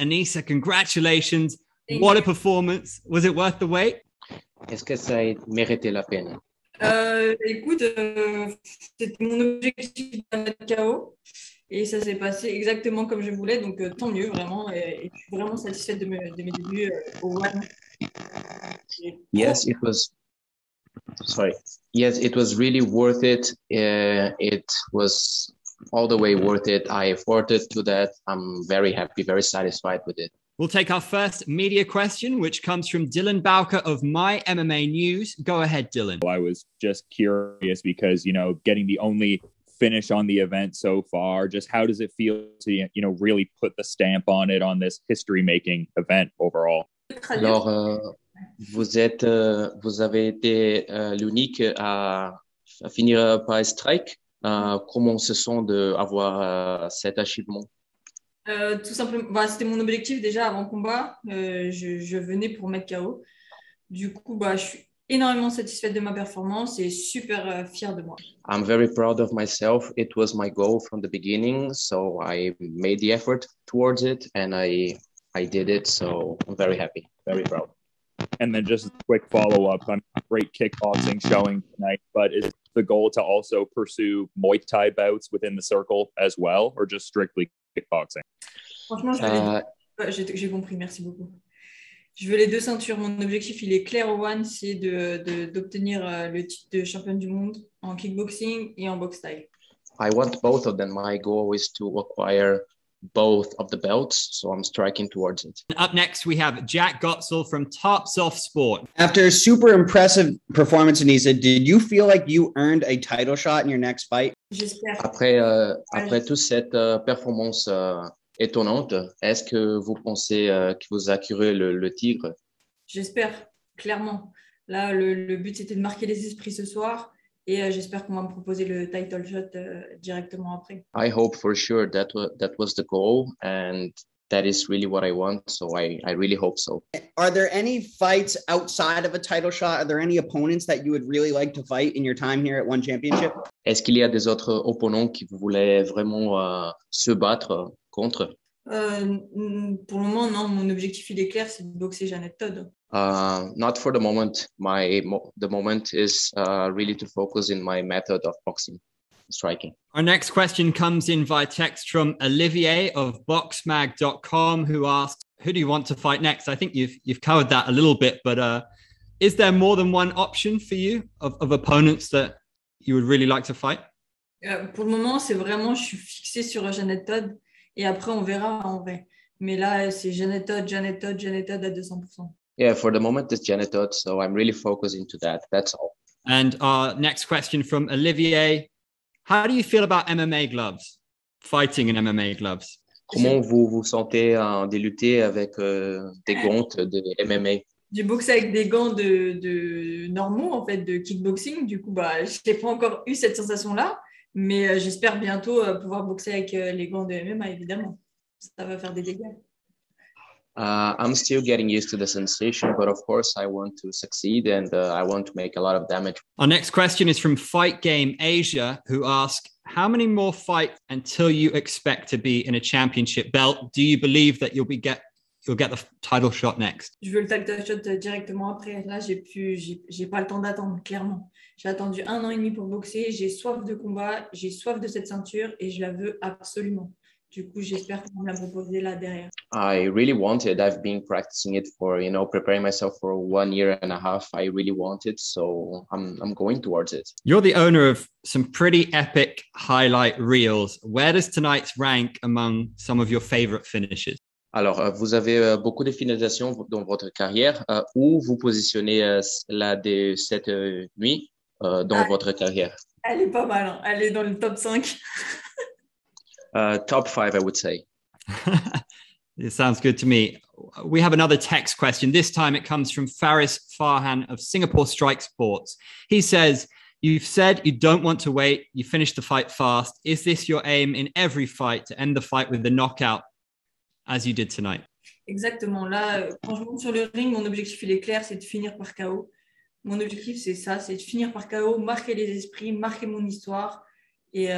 Anissa, congratulations. Thank What a you. performance. Was it worth the wait? Est-ce que ça a mérité la peine? Écoute, c'était mon objectif de mettre KO et ça s'est passé exactement comme je voulais, donc tant mieux vraiment. Et je suis vraiment satisfaite de mes débuts au One. Yes, it was. Sorry. Yes, it was really worth it. It was all the way worth it. I efforted to that. I'm very happy, very satisfied with it. We'll take our first media question, which comes from Dylan Bowker of My MMA News. Go ahead, Dylan. I was just curious because, getting the only finish on the event so far, just how does it feel to, really put the stamp on it on this history-making event overall? Alors, vous avez été l'unique à finir par strike. Comment se sent d'avoir cet achievement? Tout simplement, c'était mon objectif déjà avant le combat. Je venais pour mettre KO. Du coup, je suis énormément satisfaite de ma performance et super fière de moi. I'm very proud of myself. It was my goal from the beginning, so I made the effort towards it, and I did it. So I'm very happy, very proud. And then just a quick follow-up. Great kickboxing showing tonight, but is the goal to also pursue Muay Thai bouts within the circle as well, or just strictly kickboxing? Franchement, j'ai compris, merci beaucoup. Je veux les deux ceintures. Mon objectif, il est clair au One, c'est d'obtenir le titre de championne du monde en kickboxing et en boxe style. I want both of them. My goal is to acquire both of the belts, so I'm striking towards it. Up next, we have Jack Gotzel from Tops Off Sport. After a super impressive performance, Anissa, did you feel like you earned a title shot in your next fight? J'espère. Après toute cette performance étonnante, est-ce que vous pensez que vous acquérez le tigre? J'espère, clairement. Là, le but, c'était de marquer les esprits ce soir. Et j'espère qu'on va me proposer le title shot directement après. I hope for sure that was the goal, and that is really what I want. So I really hope so. Are there any fights outside of a title shot? Are there any opponents that you would really like to fight in your time here at One Championship? Est-ce qu'il y a des autres opponents qui vous voulez vraiment se battre contre? Pour le moment, non. Mon objectif, il est clair, c'est de boxer Janet Todd. Not for the moment. The moment is really to focus in my method of boxing, striking. Our next question comes in via text from Olivier of boxmag.com, who asks, who do you want to fight next? I think you've covered that a little bit, but is there more than one option for you of opponents that you would really like to fight? Pour le moment, c'est vraiment, je suis fixée sur Janet Todd et après, on verra en vrai. Mais là, c'est Janet Todd à 200%. Yeah, for the moment, it's Janet Todd, so I'm really focused into that. That's all. And our next question from Olivier. How do you feel about MMA gloves? Fighting in MMA gloves? Comment vous vous sentez de lutter avec des gants de MMA? J'ai boxé avec des gants de normaux, en fait, de kickboxing. Du coup, je n'ai pas encore eu cette sensation-là, mais j'espère bientôt pouvoir boxer avec les gants de MMA, évidemment. Ça va faire des dégâts. I'm still getting used to the sensation, but of course I want to succeed and I want to make a lot of damage. Our next question is from Fight Game Asia, who ask, how many more fights until you expect to be in a championship belt? Do you believe that you'll get the title shot next? Je veux le title shot directement après. Là, j'ai pas le temps d'attendre, clairement. J'ai attendu 1 an et demi pour boxer. J'ai soif de combat, j'ai soif de cette ceinture et je la veux absolument. Du coup, j'espère qu'on va me la proposer là derrière. I really want it. I've been practicing it for, preparing myself for 1 year and a half. I really want it, so I'm going towards it. You're the owner of some pretty epic highlight reels. Where does tonight's rank among some of your favorite finishes? Alors, vous avez beaucoup de finalisations dans votre carrière. Où vous positionnez la de cette nuit dans votre carrière? Elle est pas mal, hein. Elle est dans le top 5. Top 5, I would say. It sounds good to me. We have another text question. This time it comes from Faris Farhan of Singapore Strike Sports. He says, you've said you don't want to wait. You finished the fight fast. Is this your aim in every fight to end the fight with the knockout as you did tonight? Exactement. Là, quand je monte sur le ring, mon objectif, il est clair, c'est de finir par KO. Mon objectif, c'est ça, c'est de finir par KO, marquer les esprits, marquer mon histoire. Et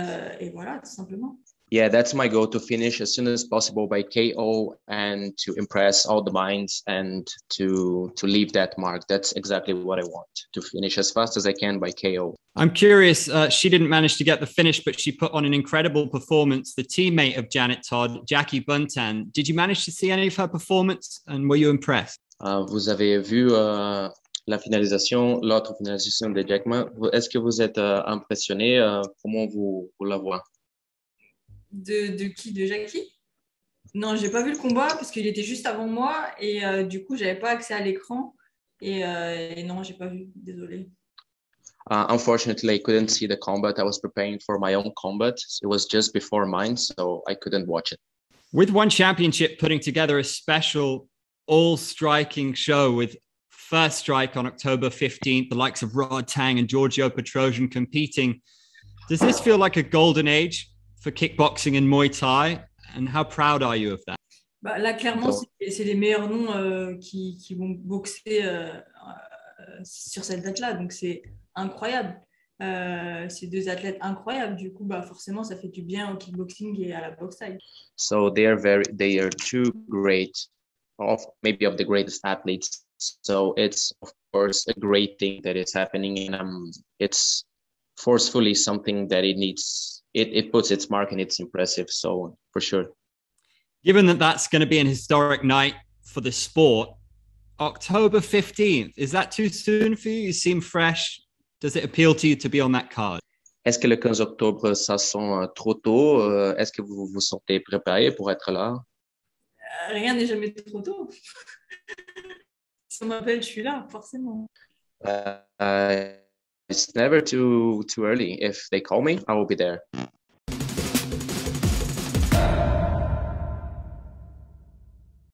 voilà, tout simplement. Yeah, that's my goal, to finish as soon as possible by KO and to impress all the minds and to leave that mark. That's exactly what I want, to finish as fast as I can by KO. I'm curious, she didn't manage to get the finish, but she put on an incredible performance. The teammate of Janet Todd, Jackie Buntan, did you manage to see any of her performance and were you impressed? Vous avez vu la finalisation, l'autre finalisation de Jack Ma. Est-ce que vous êtes impressionné? Comment vous la voyez? De qui? De Jackie? Non, j'ai pas vu le combat parce qu'il était juste avant moi et du coup, j'avais pas accès à l'écran et non, j'ai pas vu. Désolée. Unfortunately, I couldn't see the combat. I was preparing for my own combat. It was just before mine, so I couldn't watch it. With One Championship putting together a special all-striking show with First Strike on October 15th, the likes of Rod Tang and Giorgio Petrosian competing, does this feel like a golden age for kickboxing and Muay Thai? And how proud are you of that? Bah, là, clairement, c'est les meilleurs noms qui vont boxer sur cette date-là. Donc, c'est incroyable. C'est deux athlètes incroyables. Du coup, bah, forcément, ça fait du bien au kickboxing et à la boxe thaï. So they are two great, maybe of the greatest athletes. So it's, of course, a great thing that is happening. And it's forcefully something that it puts its mark and it's impressive. So for sure. Given that that's going to be an historic night for the sport, October 15th, is that too soon for you? You seem fresh. Does it appeal to you to be on that card? Est-ce que le 15 octobre, ça sent trop tôt? Est-ce que vous vous sentez préparé pour être là? Rien n'est jamais trop tôt. Si on m'appelle, je suis là, forcément. It's never too early. If they call me, I will be there.